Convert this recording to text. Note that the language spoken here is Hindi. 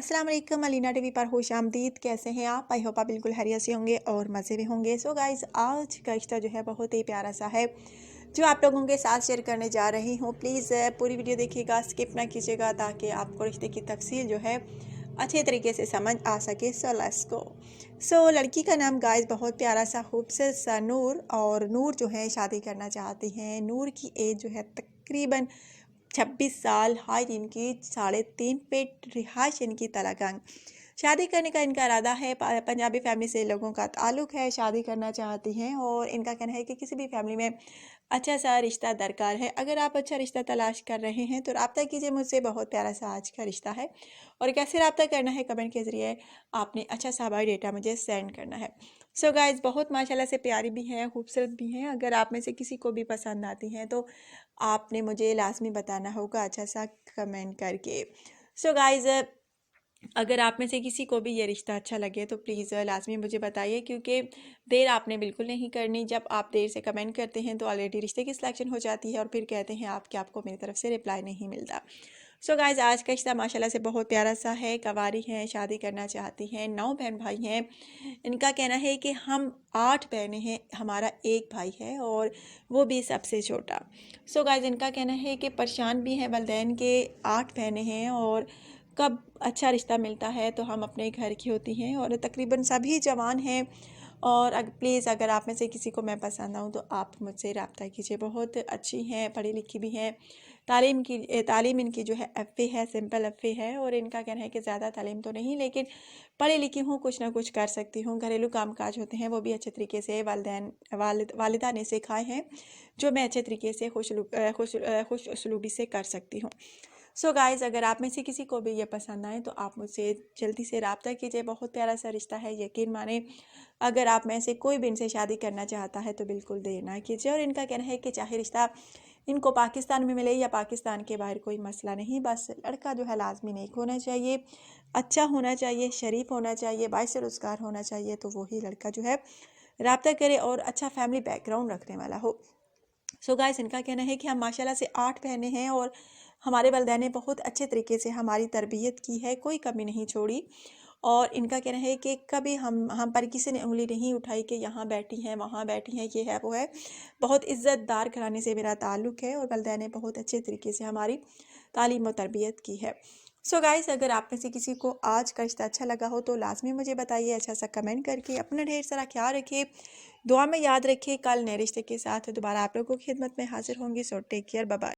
अस्सलाम वालेकुम, अलीना टीवी पर खुश आमदीद। कैसे हैं आप? आई होप आप बिल्कुल खैरियत से होंगे और मज़े में होंगे। सो गाइज़, आज का रिश्ता जो है बहुत ही प्यारा सा है जो आप लोगों के साथ शेयर करने जा रही हूँ। प्लीज़ पूरी वीडियो देखिएगा, स्किप ना कीजिएगा ताकि आपको रिश्ते की तफसील जो है अच्छे तरीके से समझ आ सके। So let's go. सो लड़की का नाम गाइस बहुत प्यारा सा खूबसूरत सा नूर, और नूर जो है शादी करना चाहती हैं। नूर की एज जो है तकरीबन 26 साल, हाइट इनकी 3.5 फीट, रिहाइश इनकी तलाकंग। शादी करने का इनका इरादा है। पंजाबी फैमिली से लोगों का ताल्लुक़ है, शादी करना चाहती हैं और इनका कहना है कि किसी भी फैमिली में अच्छा सा रिश्ता दरकार है। अगर आप अच्छा रिश्ता तलाश कर रहे हैं तो रब्ता कीजिए मुझसे। बहुत प्यारा सा आज का रिश्ता है। और कैसे रब्ता करना है, कमेंट के ज़रिए आपने अच्छा सा बायोडाटा मुझे सेंड करना है। सो गाइज़, बहुत माशाल्लाह से प्यारी भी हैं, खूबसूरत भी हैं। अगर आप में से किसी को भी पसंद आती हैं तो आपने मुझे लाजमी बताना होगा अच्छा सा कमेंट करके। सो गाइज़, अगर आप में से किसी को भी ये रिश्ता अच्छा लगे तो प्लीज़ लाजमी मुझे बताइए, क्योंकि देर आपने बिल्कुल नहीं करनी। जब आप देर से कमेंट करते हैं तो ऑलरेडी रिश्ते की सिलेक्शन हो जाती है और फिर कहते हैं आप कि आपको मेरी तरफ से रिप्लाई नहीं मिलता। सो गाइज़, आज का रिश्ता माशाल्लाह से बहुत प्यारा सा है। कवारी हैं, शादी करना चाहती हैं, 9 बहन भाई हैं। इनका कहना है कि हम 8 बहनें हैं, हमारा एक भाई है और वो भी सबसे छोटा। सो गाइज़, इनका कहना है कि परेशान भी हैं वालिदैन के। 8 बहनें हैं और कब अच्छा रिश्ता मिलता है तो हम अपने घर की होती हैं और तकरीबन सभी जवान हैं। और प्लीज़ अगर आप में से किसी को मैं पसंद आऊँ तो आप मुझसे रब्ता कीजिए। बहुत अच्छी हैं, पढ़ी लिखी भी हैं। तालीम इनकी जो है एफ़ए है, सिंपल एफ़ए है। और इनका कहना है कि ज़्यादा तालीम तो नहीं, लेकिन पढ़ी लिखी हूँ, कुछ ना कुछ कर सकती हूँ। घरेलू कामकाज होते हैं वो भी अच्छे तरीके से वालिदा ने सिखाए हैं, जो मैं अच्छे तरीके से खुश उसलूबी से कर सकती हूँ। सो गाइज़, अगर आप में से किसी को भी ये पसंद आए तो आप मुझसे जल्दी से रब्ता कीजिए। बहुत प्यारा सा रिश्ता है, यकीन माने। अगर आप में से कोई भी इनसे शादी करना चाहता है तो बिल्कुल देर ना कीजिए। और इनका कहना है कि चाहे रिश्ता इनको पाकिस्तान में मिले या पाकिस्तान के बाहर, कोई मसला नहीं। बस लड़का जो है लाजमी नेक होना चाहिए, अच्छा होना चाहिए, शरीफ होना चाहिए, बाइस रोज़गार होना चाहिए। तो वही लड़का जो है रब्ता करे और अच्छा फैमिली बैकग्राउंड रखने वाला हो। सो गाइस, इनका कहना है कि हम माशाल्लाह से 8 बहनें हैं और हमारे वालिदैन ने बहुत अच्छे तरीके से हमारी तरबियत की है, कोई कमी नहीं छोड़ी। और इनका कहना है कि कभी हम पर किसी ने उंगली नहीं उठाई कि यहाँ बैठी हैं, वहाँ बैठी हैं, ये है वो है। बहुत इज़्ज़तदार घराने से मेरा ताल्लुक़ है और वालिदैन ने बहुत अच्छे तरीके से हमारी तालीम और तरबियत की है। सो गाइस, अगर आप में से किसी को आज का रिश्ता अच्छा लगा हो तो लाजमी मुझे बताइए अच्छा सा कमेंट करके। अपना ढेर सारा ख्याल रखिए, दुआ में याद रखिए। कल नए रिश्ते के साथ दोबारा आप लोगों की खिदमत में हाजिर होंगी। So take care, bye bye.